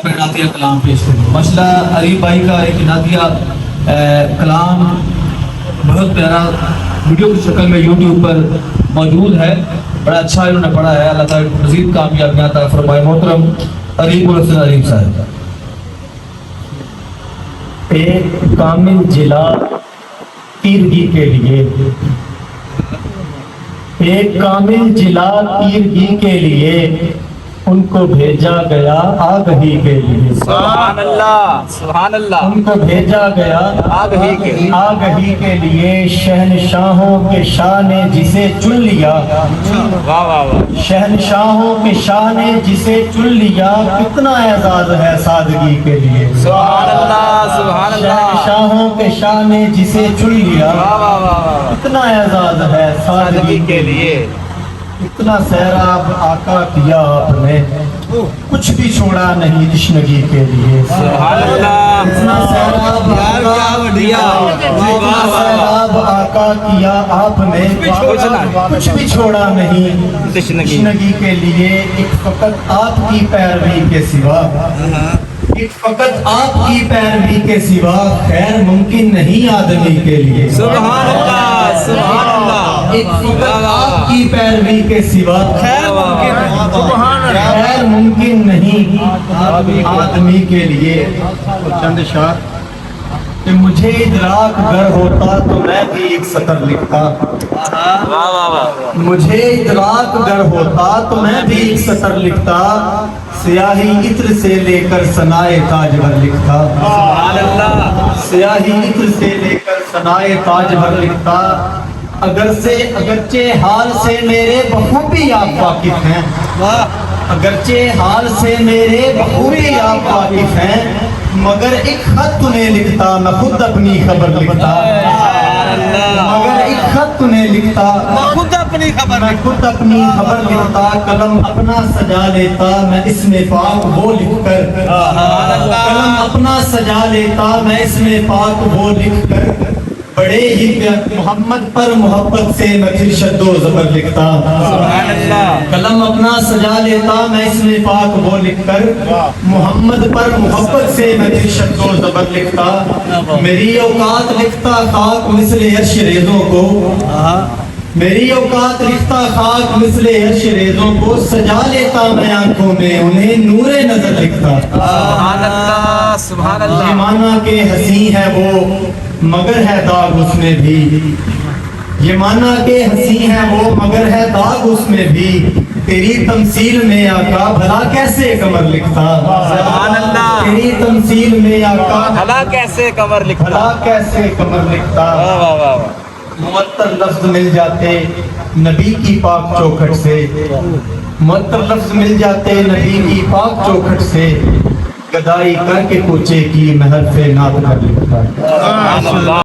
میں نعتیہ کلام پیش کروں. ماشاءاللہ عریب بھائی کا ایک نعتیہ کلام بہت پیارا ویڈیو کی شکل میں یوٹیوب پر موجود ہے. بڑا اچھا انہوں نے پڑھا ہے. اللہ تعالیٰ کو مزید کامیابیاں عطا فرمائے. محترم عریب الحسن عریب صاحب. ایک کامل جلا تیرگی کے لیے، ایک کامل جلا تیرگی کے لیے ان کو بھیجا گیا آگہی کے لیے. سبحان اللہ سبحان اللہ. ان کو بھیجا گیا آگہی کے لیے. شہنشاہوں کے شاہ نے جسے چن لیا، واہ واہ واہ. شہنشاہوں کے شاہ نے جسے چن لیا. کتنا اعزاز ہے سادگی کے لیے. سبحان اللہ سبحان اللہ. شہنشاہوں کے شاہ نے جسے چن لیا. واہ واہ واہ. کتنا اعزاز ہے سادگی کے لیے. اتنا سیراب آقا کیا آپ نے، کچھ بھی چھوڑا نہیں تشنگی کے لیے. سبحان اللہ. اتنا سیراب آقا کیا آپ نے، کچھ بھی چھوڑا نہیں تشنگی کے لیے. ایک فقط آپ کی پیروی کے سوا، ایک فقط آپ کی پیروی کے سوا خیر ممکن نہیں آدمی کے لیے. سبحان اللہ سبحان اللہ. ایک فقط آپ کی پیروی کے سوا خیر ممکن نہیں آدمی کے لیے. چند اشعار کہ مجھے ادراک گر ہوتا تو میں بھی ایک سطر لکھتا. واہ واہ واہ. مجھے ادراک گر ہوتا تو میں بھی ایک سطر لکھتا. سیاہی عطر سے لے کر ثنائے تاج بھر لکھتا. سبحان اللہ. سیاہی عطر سے لے کر ثنائے تاج بھر لکھتا. اگرچہ حال سے میرے بخوبی آپ واقف ہیں، اگرچہ حال سے میرے بخوبی آپ واقف ہیں، مگر ایک خط تمہیں لکھتا میں خود اپنی خبر لکھتا. مگر ایک خط تمہیں لکھتا خود اپنی خبر. میں خود اپنی خبر لکھتا. قلم اپنا سجا لیتا میں اس میں پاک وہ لکھ کر. قلم اپنا سجا لیتا میں اس میں پاک وہ لکھ کر. بڑے ہی محمد پر محبت سے میں پھر شد و زبر لکھتا. سبحان اللہ. قلم اپنا سجا لیتا میں اس میں پاک وہ لکھ کر. محمد پر محبت سے میں پھر شد و زبر لکھتا. میری اوقات لکھتا خاک مثل عرش ریزوں کو، میری اوقات لکھتا خاک مثل عرش ریزوں کو. سجا لیتا میں آنکھوں میں انہیں نور نظر لکھتا. سبحان اللہ سبحان یہ اللہ. مانا کہ ہنسی ہے وہ مگر ہے داغ اس میں بھی. یہ مانا کہ ہنسی ہے وہ مگر ہے داغ اس میں بھی. تیری تمثیل میں آقا بھلا کیسے قمر لکھتا. سبحان اللہ. تیری تمثیل میں آقا بھلا کیسے قمر لکھتا. بھلا کیسے قمر لکھتا. واہ واہ واہ واہ. معطر لفظ مل جاتے نبی کی پاک چوکھٹ سے، معطر لفظ مل جاتے نبی کی پاک چوکھٹ سے. گدائی کر کے کوچے کی محرف نات کر لکھتا. سبحان اللہ.